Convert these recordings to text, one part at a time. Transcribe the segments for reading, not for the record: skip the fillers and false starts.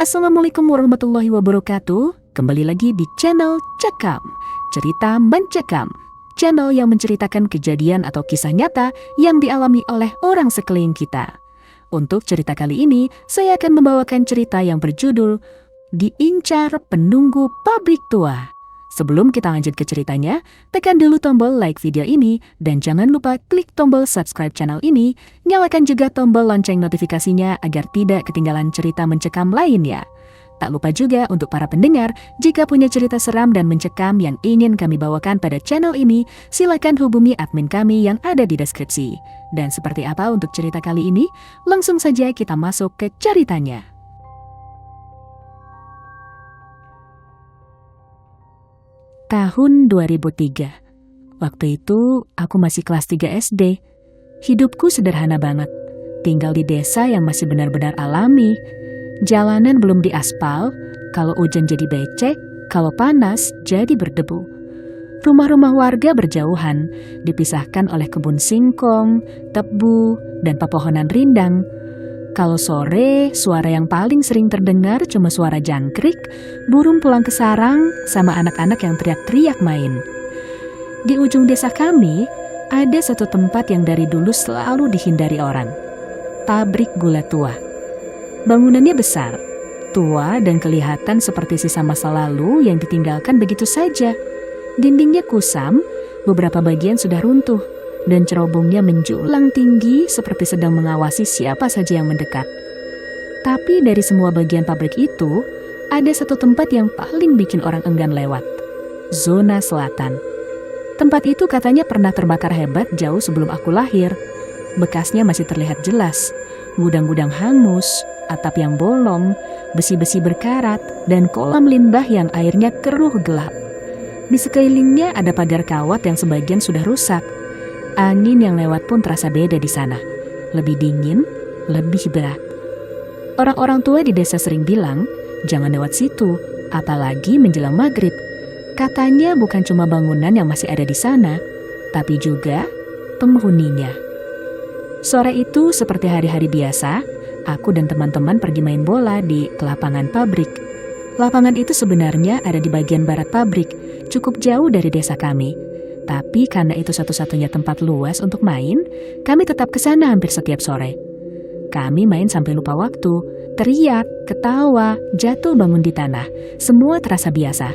Assalamualaikum warahmatullahi wabarakatuh. Kembali lagi di channel Cekam, cerita mencekam. Channel yang menceritakan kejadian atau kisah nyata yang dialami oleh orang sekeliling kita. Untuk cerita kali ini, saya akan membawakan cerita yang berjudul Diincar Penunggu Pabrik Tua. Sebelum kita lanjut ke ceritanya, tekan dulu tombol like video ini dan jangan lupa klik tombol subscribe channel ini. Nyalakan juga tombol lonceng notifikasinya agar tidak ketinggalan cerita mencekam lainnya. Tak lupa juga untuk para pendengar, jika punya cerita seram dan mencekam yang ingin kami bawakan pada channel ini, silakan hubungi admin kami yang ada di deskripsi. Dan seperti apa untuk cerita kali ini? Langsung saja kita masuk ke ceritanya. Tahun 2003. Waktu itu aku masih kelas 3 SD. Hidupku sederhana banget. Tinggal di desa yang masih benar-benar alami. Jalanan belum diaspal, kalau hujan jadi becek, kalau panas jadi berdebu. Rumah-rumah warga berjauhan, dipisahkan oleh kebun singkong, tebu, dan pepohonan rindang. Kalau sore, suara yang paling sering terdengar cuma suara jangkrik, burung pulang ke sarang, sama anak-anak yang teriak-teriak main. Di ujung desa kami, ada satu tempat yang dari dulu selalu dihindari orang. Pabrik gula tua. Bangunannya besar, tua dan kelihatan seperti sisa masa lalu yang ditinggalkan begitu saja. Dindingnya kusam, beberapa bagian sudah runtuh, dan cerobongnya menjulang tinggi seperti sedang mengawasi siapa saja yang mendekat. Tapi dari semua bagian pabrik itu, ada satu tempat yang paling bikin orang enggan lewat. Zona Selatan. Tempat itu katanya pernah terbakar hebat jauh sebelum aku lahir. Bekasnya masih terlihat jelas. Gudang-gudang hangus, atap yang bolong, besi-besi berkarat, dan kolam limbah yang airnya keruh gelap. Di sekelilingnya ada pagar kawat yang sebagian sudah rusak. Angin yang lewat pun terasa beda di sana. Lebih dingin, lebih berat. Orang-orang tua di desa sering bilang, jangan lewat situ, apalagi menjelang maghrib. Katanya bukan cuma bangunan yang masih ada di sana, tapi juga penghuninya. Sore itu seperti hari-hari biasa, aku dan teman-teman pergi main bola di lapangan pabrik. Lapangan itu sebenarnya ada di bagian barat pabrik, cukup jauh dari desa kami. Tapi karena itu satu-satunya tempat luas untuk main, kami tetap ke sana hampir setiap sore. Kami main sampai lupa waktu, teriak, ketawa, jatuh bangun di tanah. Semua terasa biasa.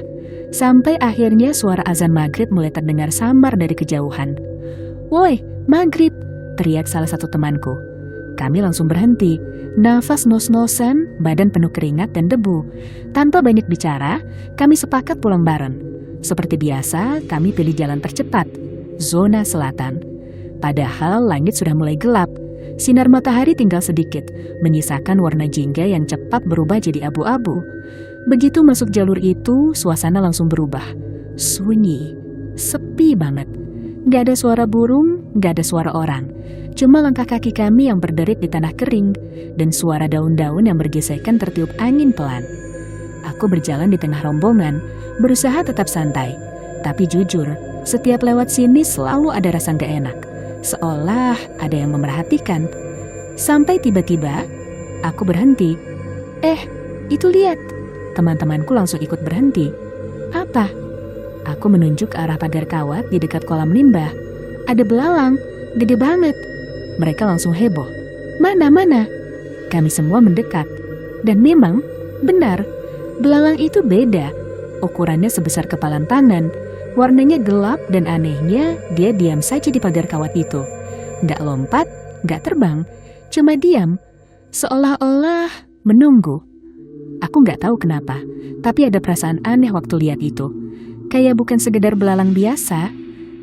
Sampai akhirnya suara azan maghrib mulai terdengar samar dari kejauhan. "Woi, maghrib!" teriak salah satu temanku. Kami langsung berhenti, nafas nos-nosan, badan penuh keringat dan debu. Tanpa banyak bicara, kami sepakat pulang bareng. Seperti biasa, kami pilih jalan tercepat, Zona Selatan. Padahal langit sudah mulai gelap. Sinar matahari tinggal sedikit, menyisakan warna jingga yang cepat berubah jadi abu-abu. Begitu masuk jalur itu, suasana langsung berubah. Sunyi, sepi banget. Gak ada suara burung, gak ada suara orang. Cuma langkah kaki kami yang berderit di tanah kering, dan suara daun-daun yang bergesekan tertiup angin pelan. Aku berjalan di tengah rombongan, berusaha tetap santai. Tapi jujur, setiap lewat sini selalu ada rasa gak enak. Seolah ada yang memerhatikan. Sampai tiba-tiba, aku berhenti. Itu lihat. Teman-temanku langsung ikut berhenti. Apa? Aku menunjuk ke arah pagar kawat di dekat kolam limbah. Ada belalang, gede banget. Mereka langsung heboh. Mana? Kami semua mendekat. Dan memang, benar, belalang itu beda. Ukurannya sebesar kepalan tangan. Warnanya gelap dan anehnya dia diam saja di pagar kawat itu. Gak lompat, gak terbang. Cuma diam. Seolah-olah menunggu. Aku gak tahu kenapa, tapi ada perasaan aneh waktu lihat itu. Kayak bukan sekedar belalang biasa,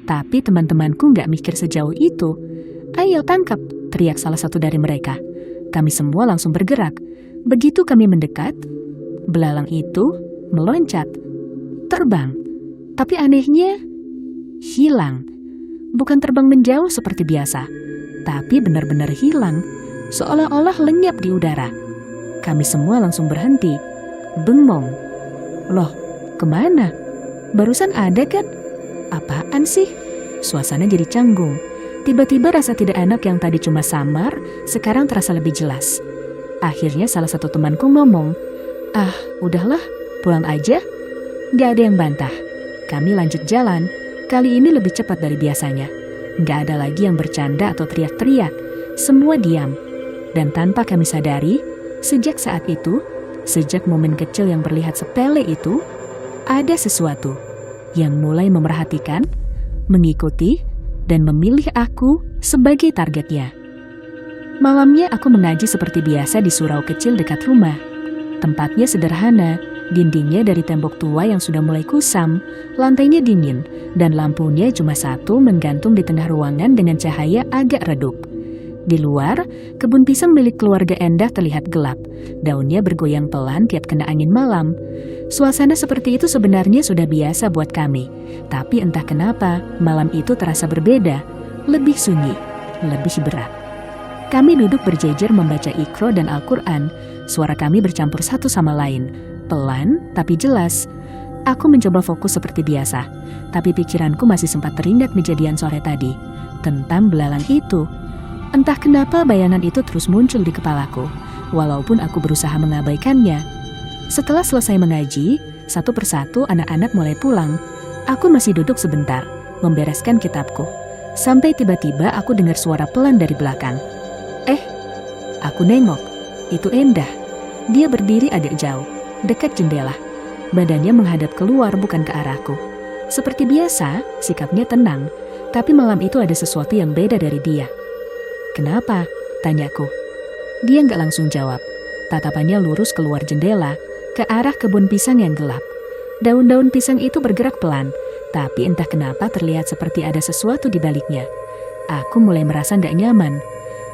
tapi teman-temanku gak mikir sejauh itu. "Ayo tangkap," teriak salah satu dari mereka. Kami semua langsung bergerak. Begitu kami mendekat, belalang itu meloncat, terbang. Tapi anehnya, hilang. Bukan terbang menjauh seperti biasa, tapi benar-benar hilang, seolah-olah lenyap di udara. Kami semua langsung berhenti, bengong. Loh, kemana? Barusan ada kan? Apaan sih? Suasana jadi canggung. Tiba-tiba rasa tidak enak yang tadi cuma samar, sekarang terasa lebih jelas. Akhirnya salah satu temanku ngomong, "Ah, udahlah, pulang aja." Gak ada yang bantah. Kami lanjut jalan, kali ini lebih cepat dari biasanya. Gak ada lagi yang bercanda atau teriak-teriak. Semua diam. Dan tanpa kami sadari, sejak saat itu, sejak momen kecil yang terlihat sepele itu, ada sesuatu yang mulai memerhatikan, mengikuti, dan memilih aku sebagai targetnya. Malamnya aku mengaji seperti biasa di surau kecil dekat rumah. Tempatnya sederhana, dindingnya dari tembok tua yang sudah mulai kusam, lantainya dingin, dan lampunya cuma satu menggantung di tengah ruangan dengan cahaya agak redup. Di luar, kebun pisang milik keluarga Endah terlihat gelap. Daunnya bergoyang pelan tiap kena angin malam. Suasana seperti itu sebenarnya sudah biasa buat kami. Tapi entah kenapa, malam itu terasa berbeda, lebih sunyi, lebih berat. Kami duduk berjejer membaca Iqra dan Al-Quran. Suara kami bercampur satu sama lain, pelan tapi jelas. Aku mencoba fokus seperti biasa, tapi pikiranku masih sempat teringat kejadian sore tadi, tentang belalang itu. Entah kenapa bayangan itu terus muncul di kepalaku, walaupun aku berusaha mengabaikannya. Setelah selesai mengaji, satu persatu anak-anak mulai pulang. Aku masih duduk sebentar, membereskan kitabku. Sampai tiba-tiba aku dengar suara pelan dari belakang. Aku nengok. Itu Endah. Dia berdiri agak jauh, dekat jendela. Badannya menghadap keluar bukan ke arahku. Seperti biasa, sikapnya tenang, tapi malam itu ada sesuatu yang beda dari dia. "Kenapa?" tanyaku. Dia nggak langsung jawab. Tatapannya lurus keluar jendela, ke arah kebun pisang yang gelap. Daun-daun pisang itu bergerak pelan, tapi entah kenapa terlihat seperti ada sesuatu di baliknya. Aku mulai merasa nggak nyaman.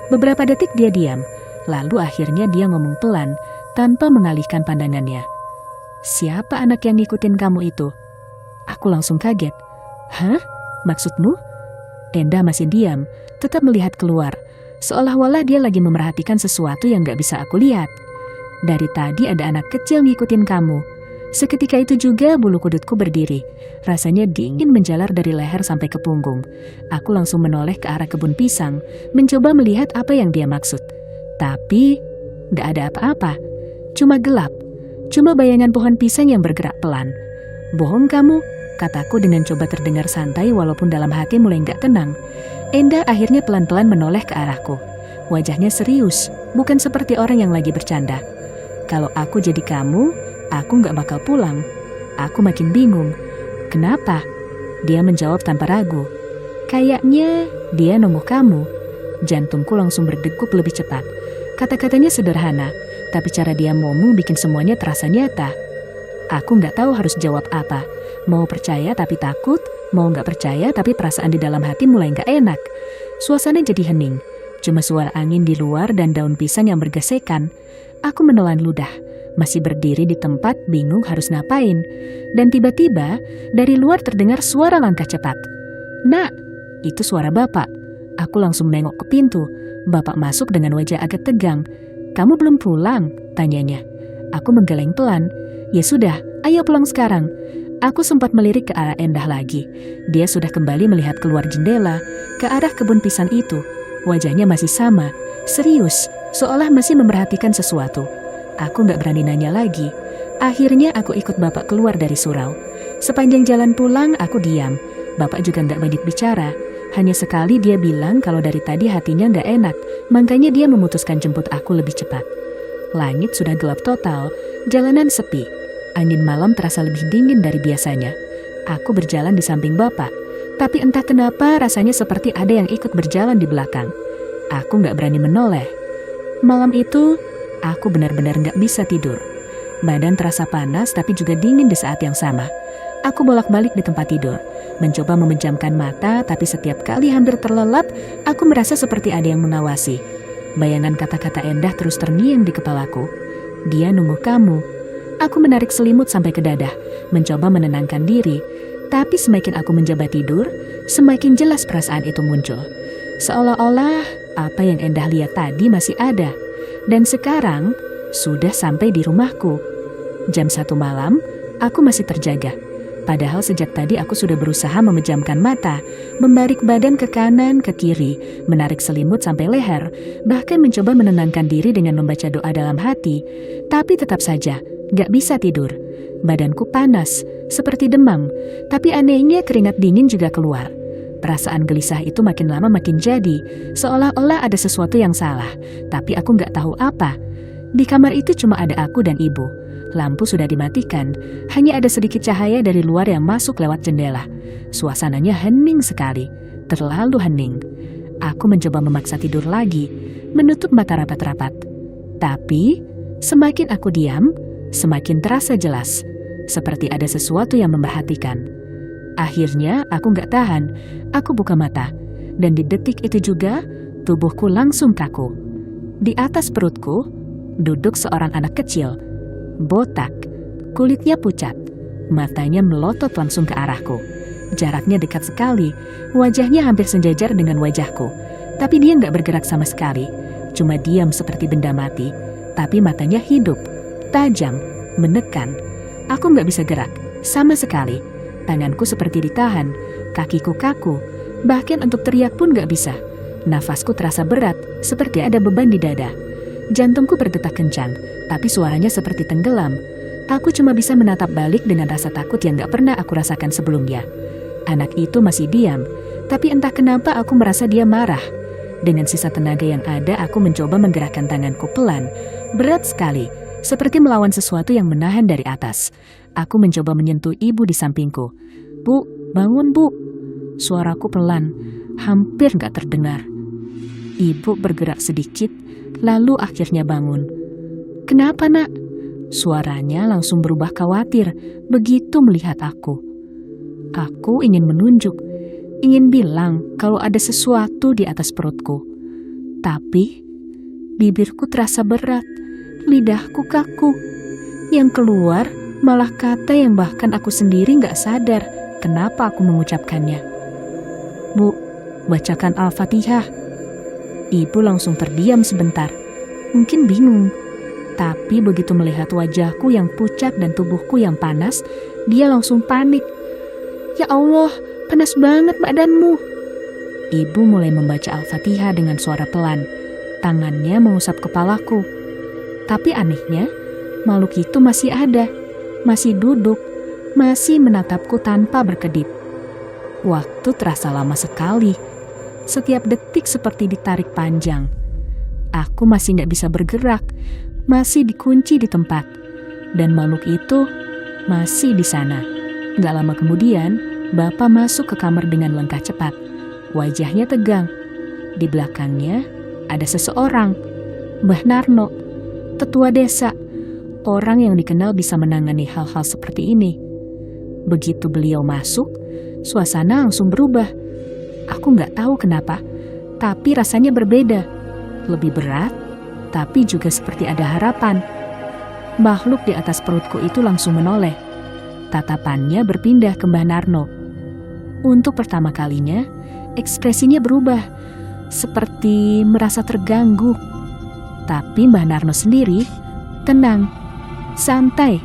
Beberapa detik dia diam, lalu akhirnya dia ngomong pelan, tanpa mengalihkan pandangannya. "Siapa anak yang ngikutin kamu itu?" Aku langsung kaget. "Hah? Maksudmu?" Endah masih diam, tetap melihat keluar, seolah-olah dia lagi memerhatikan sesuatu yang gak bisa aku lihat. "Dari tadi ada anak kecil ngikutin kamu." Seketika itu juga bulu kudutku berdiri. Rasanya dingin menjalar dari leher sampai ke punggung. Aku langsung menoleh ke arah kebun pisang, mencoba melihat apa yang dia maksud. Tapi gak ada apa-apa, cuma gelap. Cuma bayangan pohon pisang yang bergerak pelan. "Bohong kamu," kataku dengan coba terdengar santai walaupun dalam hati mulai gak tenang. Endah akhirnya pelan-pelan menoleh ke arahku. Wajahnya serius, bukan seperti orang yang lagi bercanda. "Kalau aku jadi kamu, aku gak bakal pulang." Aku makin bingung. "Kenapa?" Dia menjawab tanpa ragu. "Kayaknya dia nunggu kamu." Jantungku langsung berdegup lebih cepat. Kata-katanya sederhana, tapi cara dia ngomong bikin semuanya terasa nyata. Aku gak tahu harus jawab apa. Mau percaya tapi takut, mau gak percaya tapi perasaan di dalam hati mulai gak enak. Suasana jadi hening. Cuma suara angin di luar dan daun pisang yang bergesekan. Aku menelan ludah, masih berdiri di tempat bingung harus ngapain. Dan tiba-tiba dari luar terdengar suara langkah cepat. "Nak!" Itu suara bapak. Aku langsung nengok ke pintu. Bapak masuk dengan wajah agak tegang. "Kamu belum pulang?" tanyanya. Aku menggeleng pelan. "Ya sudah, ayo pulang sekarang." Aku sempat melirik ke arah Endah lagi. Dia sudah kembali melihat keluar jendela, ke arah kebun pisang itu. Wajahnya masih sama, serius, seolah masih memerhatikan sesuatu. Aku gak berani nanya lagi. Akhirnya aku ikut bapak keluar dari surau. Sepanjang jalan pulang aku diam. Bapak juga gak banyak bicara. Hanya sekali dia bilang kalau dari tadi hatinya gak enak, makanya dia memutuskan jemput aku lebih cepat. Langit sudah gelap total, jalanan sepi. Angin malam terasa lebih dingin dari biasanya. Aku berjalan di samping bapak, tapi entah kenapa rasanya seperti ada yang ikut berjalan di belakang. Aku gak berani menoleh. Malam itu, aku benar-benar gak bisa tidur. Badan terasa panas tapi juga dingin di saat yang sama. Aku bolak-balik di tempat tidur, mencoba memejamkan mata, tapi setiap kali hampir terlelap, aku merasa seperti ada yang mengawasi. Bayangan kata-kata Endah terus terngiang di kepalaku. "Dia nunggu kamu." Aku menarik selimut sampai ke dada, mencoba menenangkan diri. Tapi semakin aku mencoba tidur, semakin jelas perasaan itu muncul. Seolah-olah apa yang Endah lihat tadi masih ada. Dan sekarang sudah sampai di rumahku. Jam 1 malam, aku masih terjaga. Padahal sejak tadi aku sudah berusaha memejamkan mata, membarik badan ke kanan, ke kiri, menarik selimut sampai leher, bahkan mencoba menenangkan diri dengan membaca doa dalam hati. Tapi tetap saja, Gak bisa tidur. Badanku panas, seperti demam. Tapi anehnya keringat dingin juga keluar. Perasaan gelisah itu makin lama makin jadi, seolah-olah ada sesuatu yang salah. Tapi aku gak tahu apa. Di kamar itu cuma ada aku dan ibu. Lampu sudah dimatikan, hanya ada sedikit cahaya dari luar yang masuk lewat jendela. Suasananya hening sekali, terlalu hening. Aku mencoba memaksa tidur lagi, menutup mata rapat-rapat. Tapi, semakin aku diam, semakin terasa jelas, seperti ada sesuatu yang memperhatikan. Akhirnya aku gak tahan, aku buka mata, dan di detik itu juga tubuhku langsung kaku. Di atas perutku duduk seorang anak kecil, botak, kulitnya pucat, matanya melotot langsung ke arahku. Jaraknya dekat sekali, wajahnya hampir sejajar dengan wajahku, tapi dia gak bergerak sama sekali, cuma diam seperti benda mati, tapi matanya hidup, tajam, menekan. Aku gak bisa gerak, sama sekali. Tanganku seperti ditahan, kakiku kaku, bahkan untuk teriak pun gak bisa. Nafasku terasa berat, seperti ada beban di dada. Jantungku berdetak kencang, tapi suaranya seperti tenggelam. Aku cuma bisa menatap balik dengan rasa takut yang gak pernah aku rasakan sebelumnya. Anak itu masih diam, tapi entah kenapa aku merasa dia marah. Dengan sisa tenaga yang ada, aku mencoba menggerakkan tanganku pelan, berat sekali, seperti melawan sesuatu yang menahan dari atas. Aku mencoba menyentuh ibu di sampingku. "Bu, bangun bu." Suaraku pelan, hampir gak terdengar. Ibu bergerak sedikit, lalu akhirnya bangun. "Kenapa nak?" Suaranya langsung berubah khawatir begitu melihat aku. Aku ingin menunjuk, ingin bilang kalau ada sesuatu di atas perutku. Tapi bibirku terasa berat, lidahku kaku. Yang keluar malah kata yang bahkan aku sendiri gak sadar kenapa aku mengucapkannya. "Bu, bacakan Al-Fatihah." Ibu langsung terdiam sebentar, mungkin bingung. Tapi begitu melihat wajahku yang pucat dan tubuhku yang panas, dia langsung panik. "Ya Allah, panas banget badanmu." Ibu mulai membaca Al-Fatihah dengan suara pelan. Tangannya mengusap kepalaku. Tapi anehnya, makhluk itu masih ada, masih duduk, masih menatapku tanpa berkedip. Waktu terasa lama sekali. Setiap detik seperti ditarik panjang. Aku masih gak bisa bergerak, masih dikunci di tempat. Dan makhluk itu masih di sana. Gak lama kemudian, Bapak masuk ke kamar dengan langkah cepat. Wajahnya tegang. Di belakangnya ada seseorang, Mbah Narno, tetua desa, orang yang dikenal bisa menangani hal-hal seperti ini. Begitu beliau masuk, suasana langsung berubah. Aku gak tahu kenapa, tapi rasanya berbeda. Lebih berat, tapi juga seperti ada harapan. Makhluk di atas perutku itu langsung menoleh. Tatapannya berpindah ke Mbah Narno. Untuk pertama kalinya, ekspresinya berubah, seperti merasa terganggu. Tapi Mbah Narno sendiri tenang, santai,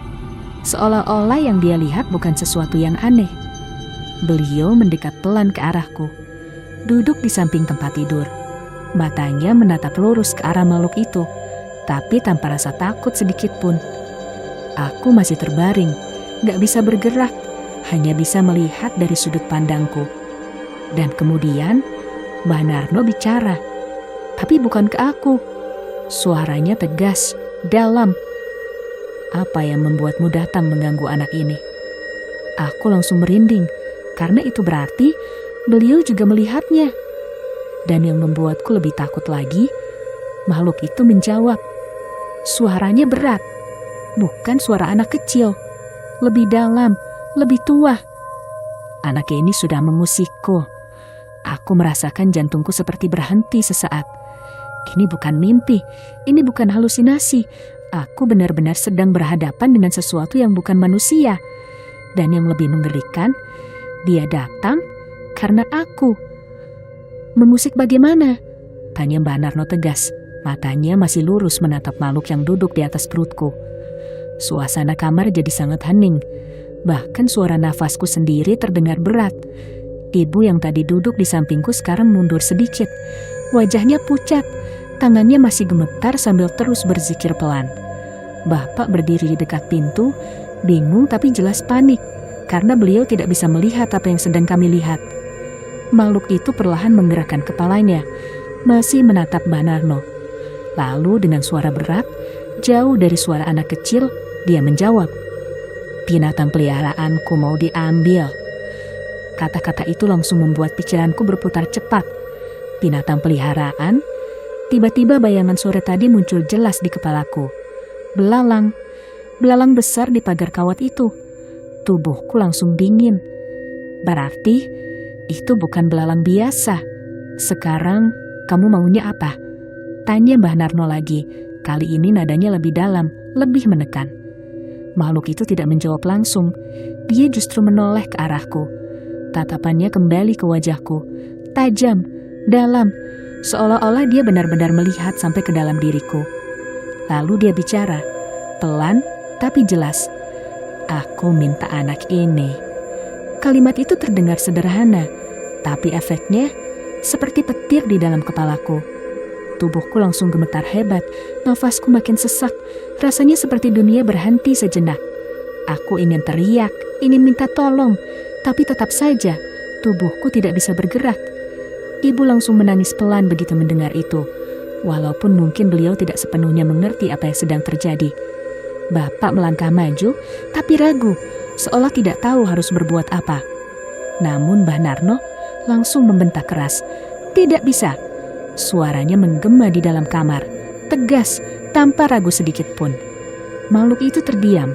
seolah-olah yang dia lihat bukan sesuatu yang aneh. Beliau mendekat pelan ke arahku, duduk di samping tempat tidur. Matanya menatap lurus ke arah makhluk itu, tapi tanpa rasa takut sedikit pun. Aku masih terbaring, gak bisa bergerak, hanya bisa melihat dari sudut pandangku. Dan kemudian Mbah Narno bicara, tapi bukan ke aku. Suaranya tegas, dalam. Apa yang membuatmu datang mengganggu anak ini? Aku langsung merinding, karena itu berarti beliau juga melihatnya. Dan yang membuatku lebih takut lagi, makhluk itu menjawab. Suaranya berat, bukan suara anak kecil. Lebih dalam, lebih tua. Anak ini sudah mengusikku. Aku merasakan jantungku seperti berhenti sesaat. Ini bukan mimpi, ini bukan halusinasi. Aku benar-benar sedang berhadapan dengan sesuatu yang bukan manusia. Dan yang lebih mengerikan, dia datang karena aku. "Mengusik bagaimana?" tanya Mbah Narno tegas. Matanya masih lurus menatap makhluk yang duduk di atas perutku. Suasana kamar jadi sangat hening. Bahkan suara nafasku sendiri terdengar berat. Ibu yang tadi duduk di sampingku sekarang mundur sedikit. Wajahnya pucat, tangannya masih gemetar sambil terus berzikir pelan. Bapak berdiri di dekat pintu, bingung tapi jelas panik, karena beliau tidak bisa melihat apa yang sedang kami lihat. Makhluk itu perlahan menggerakkan kepalanya, masih menatap Mbah Narno. Lalu dengan suara berat, jauh dari suara anak kecil, dia menjawab, "Binatang peliharaanku mau diambil." Kata-kata itu langsung membuat pikiranku berputar cepat. Binatang peliharaan? Tiba-tiba bayangan sore tadi muncul jelas di kepalaku. Belalang. Belalang besar di pagar kawat itu. Tubuhku langsung dingin. Berarti itu bukan belalang biasa. Sekarang kamu maunya apa? Tanya Mbah Narno lagi. Kali ini nadanya lebih dalam, lebih menekan. Makhluk itu tidak menjawab langsung. Dia justru menoleh ke arahku. Tatapannya kembali ke wajahku. Tajam, dalam, seolah-olah dia benar-benar melihat sampai ke dalam diriku. Lalu dia bicara, pelan tapi jelas. "Aku minta anak ini." Kalimat itu terdengar sederhana, tapi efeknya seperti petir di dalam kepalaku. Tubuhku langsung gemetar hebat, nafasku makin sesak, rasanya seperti dunia berhenti sejenak. Aku ingin teriak, ingin minta tolong, tapi tetap saja tubuhku tidak bisa bergerak. Ibu langsung menangis pelan begitu mendengar itu, walaupun mungkin beliau tidak sepenuhnya mengerti apa yang sedang terjadi. Bapak melangkah maju, tapi ragu, seolah tidak tahu harus berbuat apa. Namun Mbah Narno langsung membentak keras, "Tidak bisa!" Suaranya menggema di dalam kamar, tegas, tanpa ragu sedikit pun. Makhluk itu terdiam.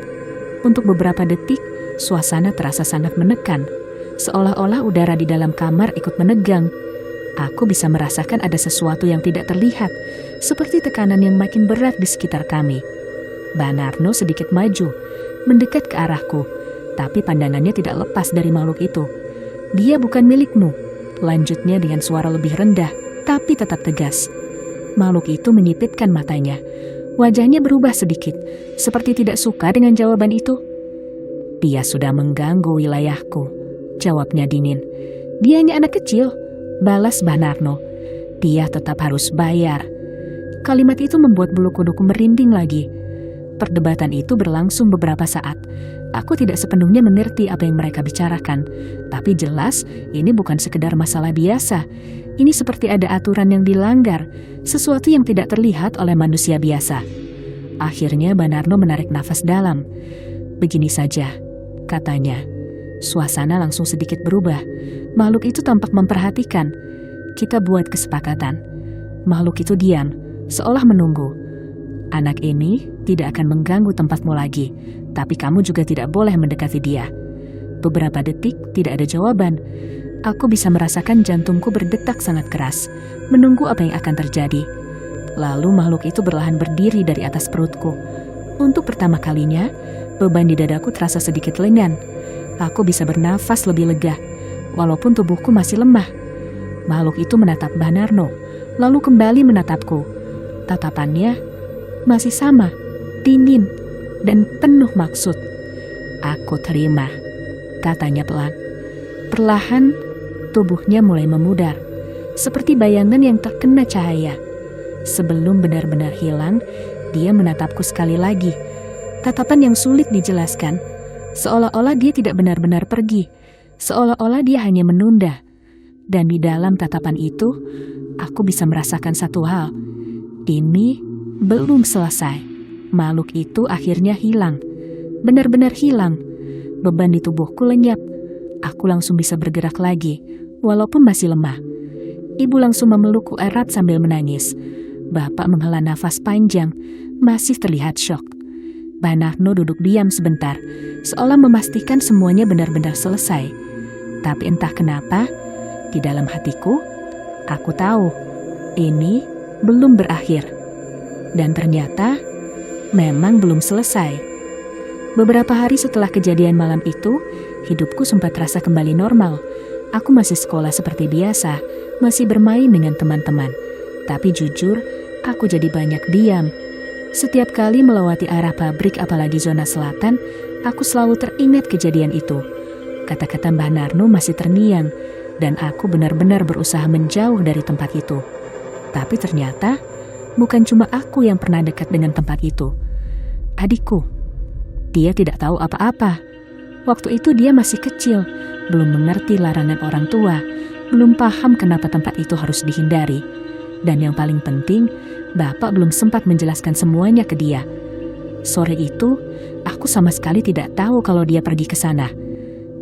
Untuk beberapa detik, suasana terasa sangat menekan, seolah-olah udara di dalam kamar ikut menegang. Aku bisa merasakan ada sesuatu yang tidak terlihat, seperti tekanan yang makin berat di sekitar kami. Mbah Narno sedikit maju, mendekat ke arahku, tapi pandangannya tidak lepas dari makhluk itu. "Dia bukan milikmu," lanjutnya dengan suara lebih rendah, tapi tetap tegas. Makhluk itu menyipitkan matanya. Wajahnya berubah sedikit, seperti tidak suka dengan jawaban itu. "Dia sudah mengganggu wilayahku," jawabnya dingin. "Dia hanya anak kecil," balas Mbah Narno. "Dia tetap harus bayar." Kalimat itu membuat bulu kuduku merinding lagi. Perdebatan itu berlangsung beberapa saat. Aku tidak sepenuhnya mengerti apa yang mereka bicarakan, tapi jelas ini bukan sekedar masalah biasa. Ini seperti ada aturan yang dilanggar, sesuatu yang tidak terlihat oleh manusia biasa. Akhirnya Mbah Narno menarik nafas dalam. "Begini saja," katanya. Suasana langsung sedikit berubah. Makhluk itu tampak memperhatikan. Kita buat kesepakatan. Makhluk itu diam, seolah menunggu. "Anak ini tidak akan mengganggu tempatmu lagi, tapi kamu juga tidak boleh mendekati dia." Beberapa detik tidak ada jawaban. Aku bisa merasakan jantungku berdetak sangat keras, menunggu apa yang akan terjadi. Lalu makhluk itu perlahan berdiri dari atas perutku. Untuk pertama kalinya, beban di dadaku terasa sedikit ringan. Aku bisa bernafas lebih lega, walaupun tubuhku masih lemah. Makhluk itu menatap Mbah Narno, lalu kembali menatapku. Tatapannya masih sama, dingin, dan penuh maksud. "Aku terima," katanya pelan. Perlahan, tubuhnya mulai memudar, seperti bayangan yang terkena cahaya. Sebelum benar-benar hilang, dia menatapku sekali lagi. Tatapan yang sulit dijelaskan, seolah-olah dia tidak benar-benar pergi, seolah-olah dia hanya menunda. Dan di dalam tatapan itu, aku bisa merasakan satu hal. Ini belum selesai. Makhluk itu akhirnya hilang, benar-benar hilang. Beban di tubuhku lenyap. Aku langsung bisa bergerak lagi, walaupun masih lemah. Ibu langsung memelukku erat sambil menangis. Bapak menghela nafas panjang, masih terlihat syok. Mbah Narno duduk diam sebentar, seolah memastikan semuanya benar-benar selesai. Tapi entah kenapa, di dalam hatiku, aku tahu ini belum berakhir. Dan ternyata memang belum selesai. Beberapa hari setelah kejadian malam itu, hidupku sempat terasa kembali normal. Aku masih sekolah seperti biasa, masih bermain dengan teman-teman. Tapi jujur, aku jadi banyak diam. Setiap kali melewati arah pabrik, apalagi zona selatan, aku selalu teringat kejadian itu. Kata-kata Mbah Narno masih terngiang, dan aku benar-benar berusaha menjauh dari tempat itu. Tapi ternyata, bukan cuma aku yang pernah dekat dengan tempat itu. adikku. Dia tidak tahu apa-apa. Waktu itu dia masih kecil, belum mengerti larangan orang tua, belum paham kenapa tempat itu harus dihindari. Dan yang paling penting, bapak belum sempat menjelaskan semuanya ke dia. Sore itu, aku sama sekali tidak tahu kalau dia pergi ke sana.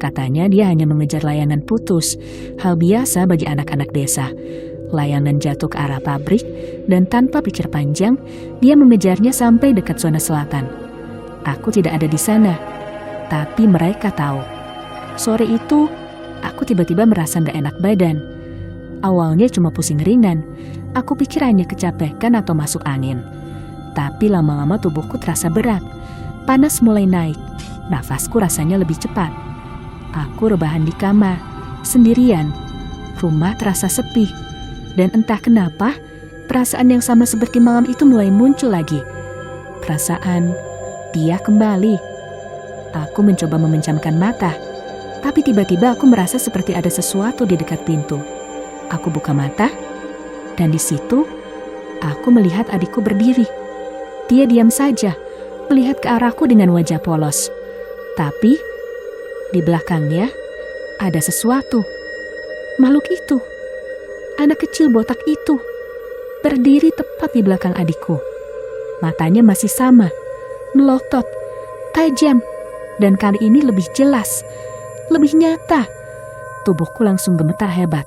Katanya dia hanya mengejar layangan putus, hal biasa bagi anak-anak desa. Layangan jatuh ke arah pabrik, dan tanpa pikir panjang, dia mengejarnya sampai dekat zona selatan. Aku tidak ada di sana, tapi mereka tahu. Sore itu, aku tiba-tiba merasa gak enak badan. Awalnya cuma pusing ringan, aku pikir hanya kecapekan atau masuk angin. Tapi lama-lama tubuhku terasa berat, panas mulai naik, nafasku rasanya lebih cepat. Aku rebahan di kamar, sendirian. Rumah terasa sepi, dan entah kenapa, perasaan yang sama seperti malam itu mulai muncul lagi. Perasaan dia kembali. Aku mencoba memejamkan mata, tapi tiba-tiba aku merasa seperti ada sesuatu di dekat pintu. Aku buka mata, dan di situ aku melihat adikku berdiri. Dia diam saja, melihat ke arahku dengan wajah polos. Tapi di belakangnya ada sesuatu. Makhluk itu, anak kecil botak itu, berdiri tepat di belakang adikku. Matanya masih sama, melotot, tajam, dan kali ini lebih jelas, lebih nyata. Tubuhku langsung gemetar hebat.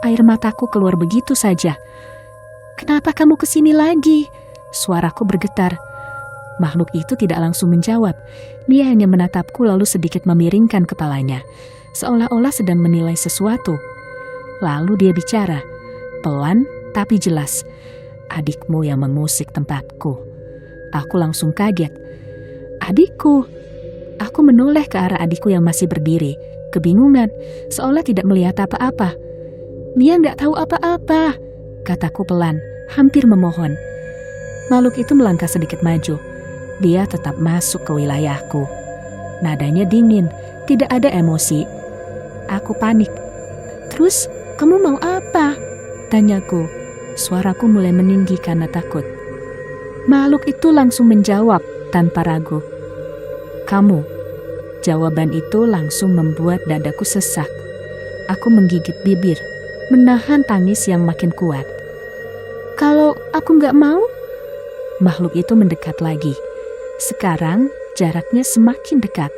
Air mataku keluar begitu saja. "Kenapa kamu kesini lagi?" Suaraku bergetar. Makhluk itu tidak langsung menjawab. Dia hanya menatapku lalu sedikit memiringkan kepalanya, seolah-olah sedang menilai sesuatu. Lalu dia bicara, pelan tapi jelas. "Adikmu yang mengusik tempatku." Aku langsung kaget. "Adikku." Aku menoleh ke arah adikku yang masih berdiri, kebingungan, seolah tidak melihat apa-apa. "Dia nggak tahu apa-apa," kataku pelan, hampir memohon. Makhluk itu melangkah sedikit maju. Dia tetap masuk ke wilayahku. Nadanya dingin, tidak ada emosi. Aku panik. "Terus, kamu mau apa?" tanyaku. Suaraku mulai meninggi karena takut. Makhluk itu langsung menjawab tanpa ragu. "Kamu." Jawaban itu langsung membuat dadaku sesak. Aku menggigit bibir, menahan tangis yang makin kuat. "Kalau aku nggak mau?" Makhluk itu mendekat lagi. Sekarang jaraknya semakin dekat.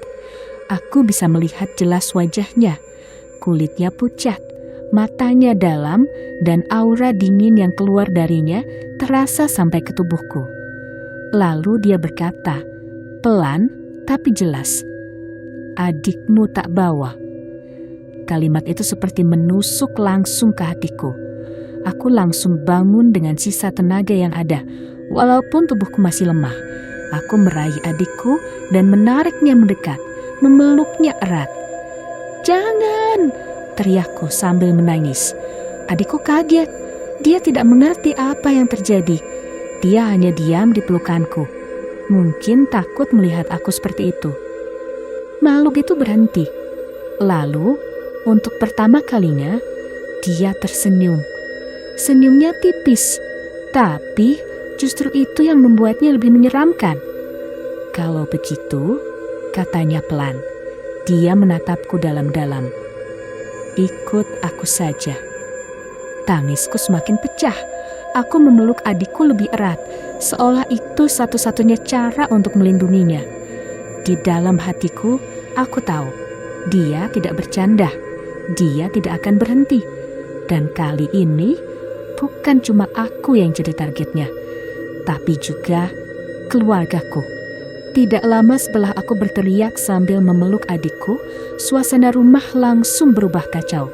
Aku bisa melihat jelas wajahnya. Kulitnya pucat, matanya dalam, dan aura dingin yang keluar darinya terasa sampai ke tubuhku. Lalu dia berkata, pelan tapi jelas, "Adikmu tak bawa." Kalimat itu seperti menusuk langsung ke hatiku. Aku langsung bangun dengan sisa tenaga yang ada, walaupun tubuhku masih lemah. Aku meraih adikku dan menariknya mendekat, memeluknya erat. "Jangan!" teriakku sambil menangis. Adikku kaget. Dia tidak mengerti apa yang terjadi. Dia hanya diam di pelukanku. Mungkin takut melihat aku seperti itu. Makhluk itu berhenti. Lalu, untuk pertama kalinya, dia tersenyum. Senyumnya tipis, tapi justru itu yang membuatnya lebih menyeramkan. "Kalau begitu," katanya pelan, dia menatapku dalam-dalam. "Ikut aku saja." Tangisku semakin pecah. Aku memeluk adikku lebih erat, seolah itu satu-satunya cara untuk melindunginya. Di dalam hatiku, aku tahu, dia tidak bercanda. Dia tidak akan berhenti. Dan kali ini, bukan cuma aku yang jadi targetnya, tapi juga keluargaku. Tidak lama setelah aku berteriak sambil memeluk adikku, suasana rumah langsung berubah kacau.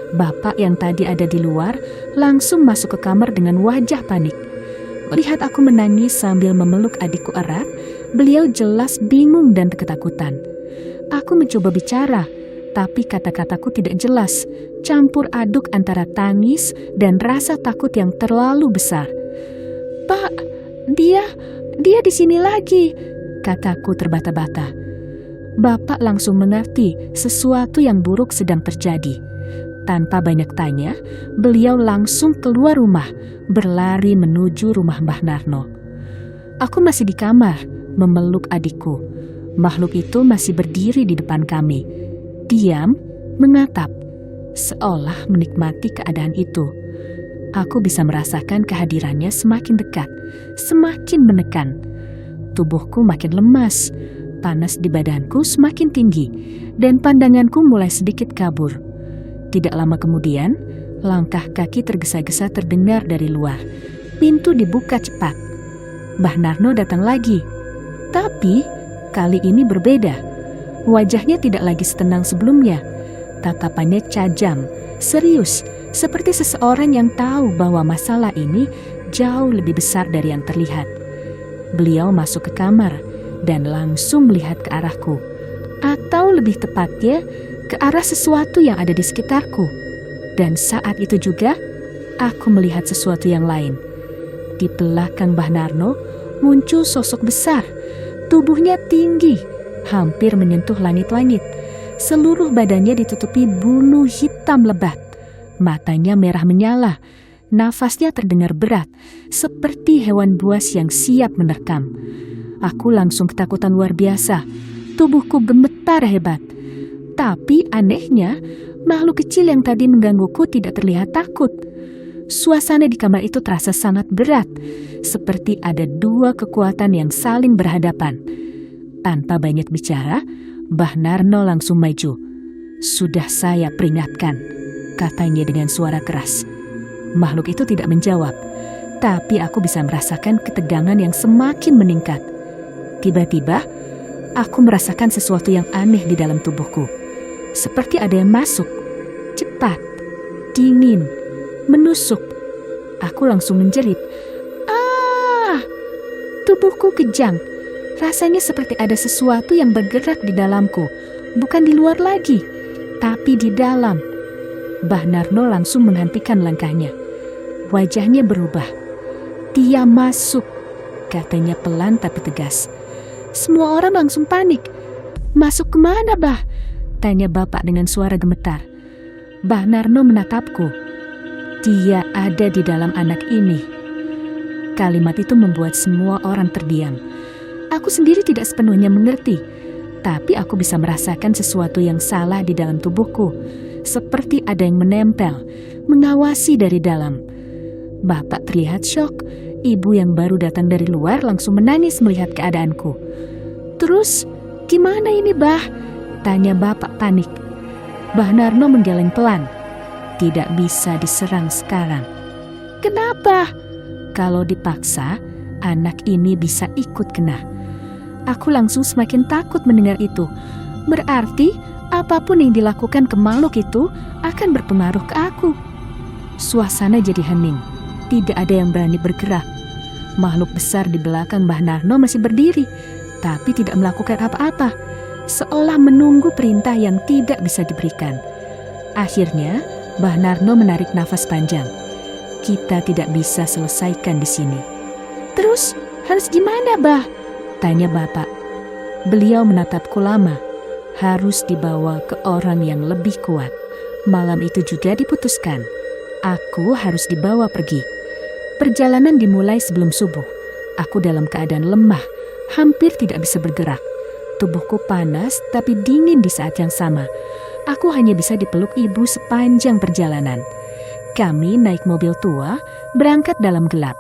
Bapak yang tadi ada di luar langsung masuk ke kamar dengan wajah panik. Melihat aku menangis sambil memeluk adikku erat, beliau jelas bingung dan ketakutan. Aku mencoba bicara, tapi kata-kataku tidak jelas, campur aduk antara tangis dan rasa takut yang terlalu besar. "Pak, dia di sini lagi," kataku terbata-bata. Bapak langsung mengerti sesuatu yang buruk sedang terjadi. Tanpa banyak tanya, beliau langsung keluar rumah, berlari menuju rumah Mbah Narno. Aku masih di kamar, memeluk adikku. Makhluk itu masih berdiri di depan kami, diam, menatap, seolah menikmati keadaan itu. Aku bisa merasakan kehadirannya semakin dekat, semakin menekan. Tubuhku makin lemas, panas di badanku semakin tinggi, dan pandanganku mulai sedikit kabur. Tidak lama kemudian, langkah kaki tergesa-gesa terdengar dari luar. Pintu dibuka cepat. Mbah Narno datang lagi. Tapi kali ini berbeda. Wajahnya tidak lagi setenang sebelumnya. Tatapannya tajam, serius, seperti seseorang yang tahu bahwa masalah ini jauh lebih besar dari yang terlihat. Beliau masuk ke kamar dan langsung melihat ke arahku. Atau lebih tepatnya, ke arah sesuatu yang ada di sekitarku. Dan saat itu juga, aku melihat sesuatu yang lain. Di belakang Mbah Narno muncul sosok besar. Tubuhnya tinggi, hampir menyentuh langit-langit. Seluruh badannya ditutupi bulu hitam lebat. Matanya merah menyala. Nafasnya terdengar berat, seperti hewan buas yang siap menerkam. Aku langsung ketakutan luar biasa. Tubuhku gemetar hebat. Tapi anehnya, makhluk kecil yang tadi menggangguku tidak terlihat takut. Suasana di kamar itu terasa sangat berat, seperti ada dua kekuatan yang saling berhadapan. Tanpa banyak bicara, Mbah Narno langsung maju. "Sudah saya peringatkan," katanya dengan suara keras. Makhluk itu tidak menjawab, tapi aku bisa merasakan ketegangan yang semakin meningkat. Tiba-tiba, aku merasakan sesuatu yang aneh di dalam tubuhku. Seperti ada yang masuk, cepat, dingin, menusuk. Aku langsung menjerit. "Ah!" Tubuhku kejang. Rasanya seperti ada sesuatu yang bergerak di dalamku. Bukan di luar lagi, tapi di dalam. Mbah Narno langsung menghentikan langkahnya. Wajahnya berubah. "Dia masuk," katanya pelan tapi tegas. Semua orang langsung panik. "Masuk kemana, Bah?" tanya bapak dengan suara gemetar. Mbah Narno menatapku. "Dia ada di dalam anak ini." Kalimat itu membuat semua orang terdiam. Aku sendiri tidak sepenuhnya mengerti, tapi aku bisa merasakan sesuatu yang salah di dalam tubuhku. Seperti ada yang menempel, mengawasi dari dalam. Bapak terlihat syok. Ibu yang baru datang dari luar langsung menangis melihat keadaanku. "Terus, gimana ini, Bah?" tanya bapak panik. Mbah Narno menggeleng pelan. "Tidak bisa diserang sekarang." "Kenapa?" "Kalau dipaksa, anak ini bisa ikut kena." Aku langsung semakin takut mendengar itu. Berarti apapun yang dilakukan ke makhluk itu akan berpengaruh ke aku. Suasana jadi hening. Tidak ada yang berani bergerak. Makhluk besar di belakang Mbah Narno masih berdiri, tapi tidak melakukan apa-apa, seolah menunggu perintah yang tidak bisa diberikan. Akhirnya, Mbah Narno menarik nafas panjang. "Kita tidak bisa selesaikan di sini." "Terus harus gimana, Bah?" tanya bapak. Beliau menatapku lama. "Harus dibawa ke orang yang lebih kuat." Malam itu juga diputuskan. Aku harus dibawa pergi. Perjalanan dimulai sebelum subuh. Aku dalam keadaan lemah, hampir tidak bisa bergerak. Tubuhku panas tapi dingin di saat yang sama. Aku hanya bisa dipeluk ibu sepanjang perjalanan. Kami naik mobil tua, berangkat dalam gelap.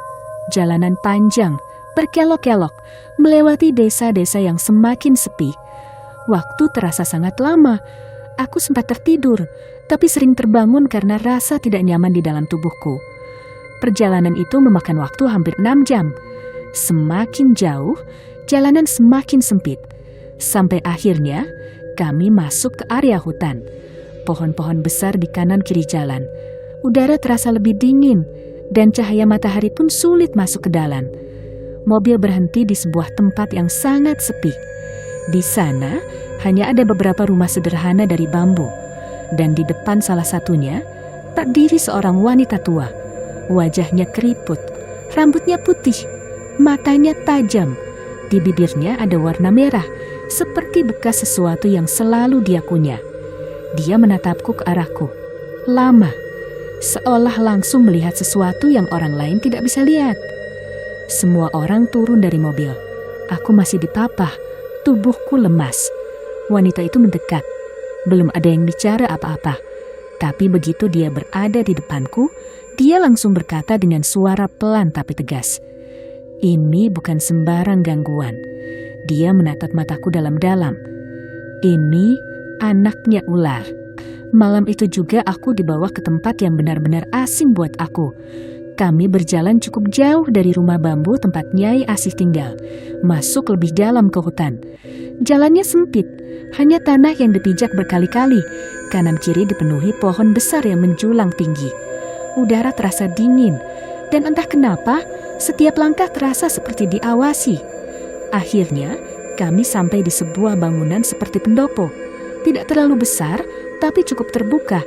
Jalanan panjang, berkelok-kelok, melewati desa-desa yang semakin sepi. Waktu terasa sangat lama. Aku sempat tertidur, tapi sering terbangun karena rasa tidak nyaman di dalam tubuhku. Perjalanan itu memakan waktu hampir 6 jam. Semakin jauh, jalanan semakin sempit. Sampai akhirnya, kami masuk ke area hutan. Pohon-pohon besar di kanan kiri jalan. Udara terasa lebih dingin, dan cahaya matahari pun sulit masuk ke dalam. Mobil berhenti di sebuah tempat yang sangat sepi. Di sana hanya ada beberapa rumah sederhana dari bambu, dan di depan salah satunya terdiri seorang wanita tua. Wajahnya keriput, rambutnya putih, matanya tajam, di bibirnya ada warna merah, seperti bekas sesuatu yang selalu dia kunyah. Dia menatapku ke arahku, lama, seolah langsung melihat sesuatu yang orang lain tidak bisa lihat. Semua orang turun dari mobil. Aku masih dipapah, tubuhku lemas. Wanita itu mendekat. Belum ada yang bicara apa-apa. Tapi begitu dia berada di depanku, dia langsung berkata dengan suara pelan tapi tegas. Ini bukan sembarang gangguan. Dia menatap mataku dalam-dalam. Ini anaknya ular. Malam itu juga aku dibawa ke tempat yang benar-benar asing buat aku. Kami berjalan cukup jauh dari rumah bambu tempat Nyai Asih tinggal, masuk lebih dalam ke hutan. Jalannya sempit, hanya tanah yang dipijak berkali-kali. Kanan kiri dipenuhi pohon besar yang menjulang tinggi. Udara terasa dingin, dan entah kenapa setiap langkah terasa seperti diawasi. Akhirnya kami sampai di sebuah bangunan seperti pendopo. Tidak terlalu besar, tapi cukup terbuka.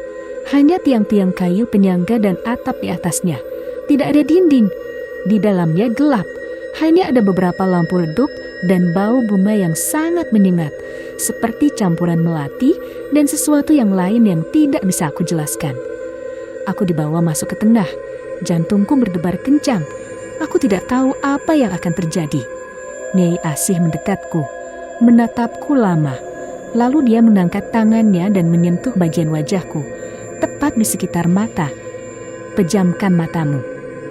Hanya tiang-tiang kayu penyangga dan atap di atasnya. Tidak ada dinding. Di dalamnya gelap. Hanya ada beberapa lampu redup dan bau bunga yang sangat menyengat, seperti campuran melati dan sesuatu yang lain yang tidak bisa aku jelaskan. Aku dibawa masuk ke tengah. Jantungku berdebar kencang. Aku tidak tahu apa yang akan terjadi. Nyai Asih mendekatku, menatapku lama. Lalu dia mengangkat tangannya dan menyentuh bagian wajahku, tepat di sekitar mata. Pejamkan matamu,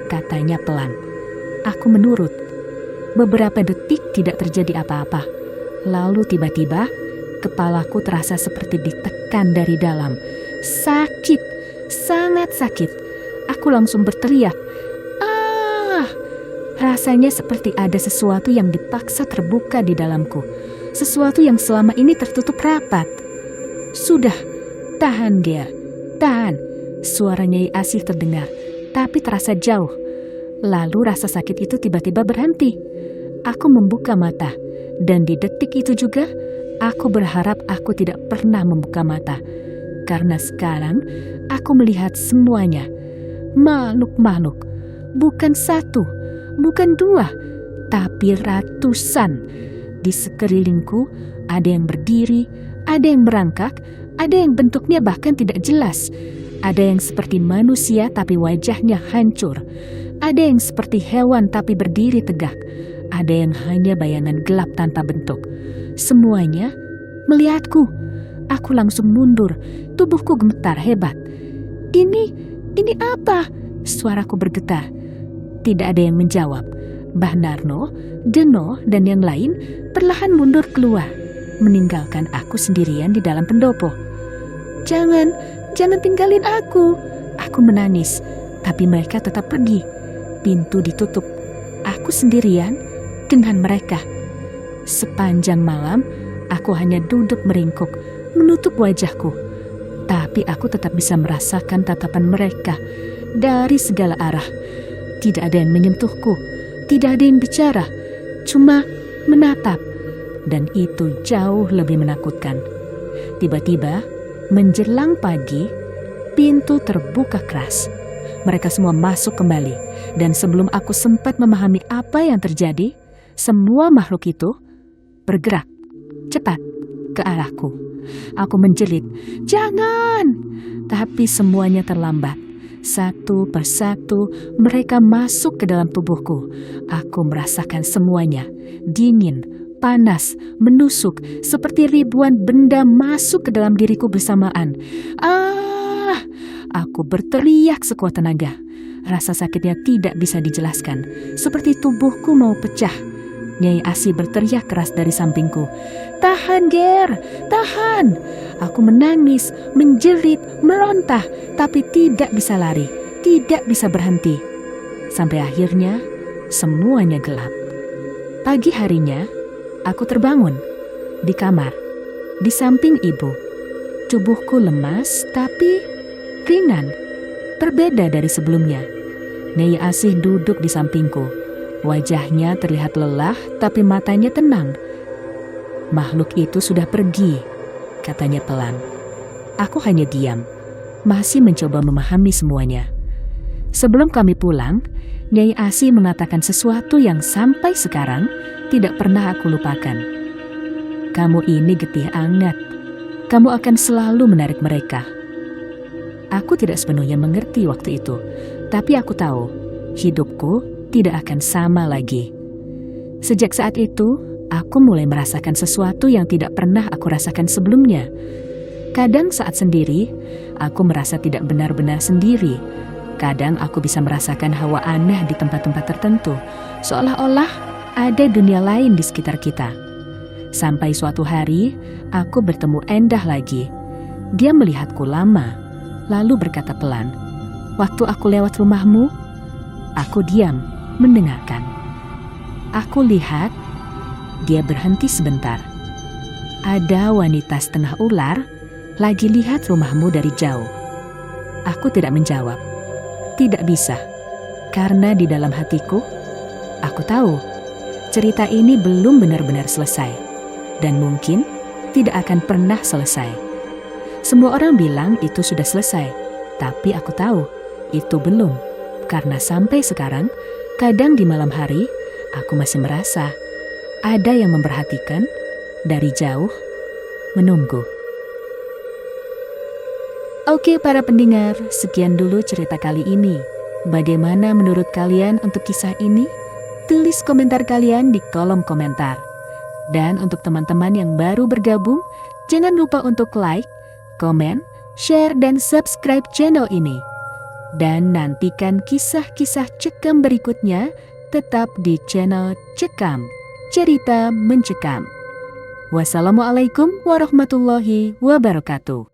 katanya pelan. Aku menurut. Beberapa detik tidak terjadi apa-apa. Lalu tiba-tiba, kepalaku terasa seperti ditekan dari dalam. Sakit, sangat sakit. Aku langsung berteriak. Ah! Rasanya seperti ada sesuatu yang dipaksa terbuka di dalamku. Sesuatu yang selama ini tertutup rapat. Sudah, tahan Ger, tahan. Suara Nyai Asih terdengar, tapi terasa jauh. Lalu rasa sakit itu tiba-tiba berhenti. Aku membuka mata, dan di detik itu juga, aku berharap aku tidak pernah membuka mata. Karena sekarang, aku melihat semuanya. Makhluk-makhluk, bukan satu, bukan dua, tapi ratusan. Di sekelilingku, ada yang berdiri, ada yang merangkak, ada yang bentuknya bahkan tidak jelas. Ada yang seperti manusia tapi wajahnya hancur. Ada yang seperti hewan tapi berdiri tegak. Ada yang hanya bayangan gelap tanpa bentuk. Semuanya melihatku. Aku langsung mundur, tubuhku gemetar hebat. Ini apa? Suaraku bergetar. Tidak ada yang menjawab. Mbah Narno, Deno, dan yang lain perlahan mundur keluar, meninggalkan aku sendirian di dalam pendopo. Jangan tinggalin aku. Aku menangis, tapi mereka tetap pergi. Pintu ditutup. Aku sendirian dengan mereka. Sepanjang malam, aku hanya duduk meringkuk, menutup wajahku. Tapi aku tetap bisa merasakan tatapan mereka dari segala arah. Tidak ada yang menyentuhku, tidak ada yang bicara, cuma menatap. Dan itu jauh lebih menakutkan. Tiba-tiba, menjelang pagi, pintu terbuka keras. Mereka semua masuk kembali, dan sebelum aku sempat memahami apa yang terjadi, semua makhluk itu bergerak cepat ke arahku. Aku menjerit, "Jangan!" Tapi semuanya terlambat. Satu persatu mereka masuk ke dalam tubuhku. Aku merasakan semuanya, dingin, panas, menusuk, seperti ribuan benda masuk ke dalam diriku bersamaan. Ah! Aku berteriak sekuat tenaga. Rasa sakitnya tidak bisa dijelaskan, seperti tubuhku mau pecah. Nyai Asih berteriak keras dari sampingku. "Tahan, Ger, tahan!" Aku menangis, menjerit, merontah, tapi tidak bisa lari, tidak bisa berhenti. Sampai akhirnya, semuanya gelap. Pagi harinya, aku terbangun di kamar, di samping ibu. Tubuhku lemas, tapi ringan, berbeda dari sebelumnya. Nyai Asih duduk di sampingku. Wajahnya terlihat lelah, tapi matanya tenang. "Makhluk itu sudah pergi," katanya pelan. Aku hanya diam, masih mencoba memahami semuanya. Sebelum kami pulang, Nyai Asih mengatakan sesuatu yang sampai sekarang tidak pernah aku lupakan. "Kamu ini getih anget. Kamu akan selalu menarik mereka." Aku tidak sepenuhnya mengerti waktu itu, tapi aku tahu hidupku tidak akan sama lagi. Sejak saat itu, aku mulai merasakan sesuatu yang tidak pernah aku rasakan sebelumnya. Kadang saat sendiri, aku merasa tidak benar-benar sendiri. Kadang aku bisa merasakan hawa aneh di tempat-tempat tertentu, seolah-olah ada dunia lain di sekitar kita. Sampai suatu hari, aku bertemu Endah lagi. Dia melihatku lama, lalu berkata pelan, "Waktu aku lewat rumahmu," aku diam, mendengarkan. Aku lihat, dia berhenti sebentar. "Ada wanita setengah ular lagi lihat rumahmu dari jauh." Aku tidak menjawab. Tidak bisa, karena di dalam hatiku, aku tahu cerita ini belum benar-benar selesai, dan mungkin tidak akan pernah selesai. Semua orang bilang itu sudah selesai, tapi aku tahu itu belum, karena sampai sekarang, kadang di malam hari, aku masih merasa ada yang memperhatikan dari jauh, menunggu. Oke para pendengar, sekian dulu cerita kali ini. Bagaimana menurut kalian untuk kisah ini? Tulis komentar kalian di kolom komentar. Dan untuk teman-teman yang baru bergabung, jangan lupa untuk like, komen, share, dan subscribe channel ini. Dan nantikan kisah-kisah Cekam berikutnya tetap di channel Cekam, Cerita Mencekam. Wassalamualaikum warahmatullahi wabarakatuh.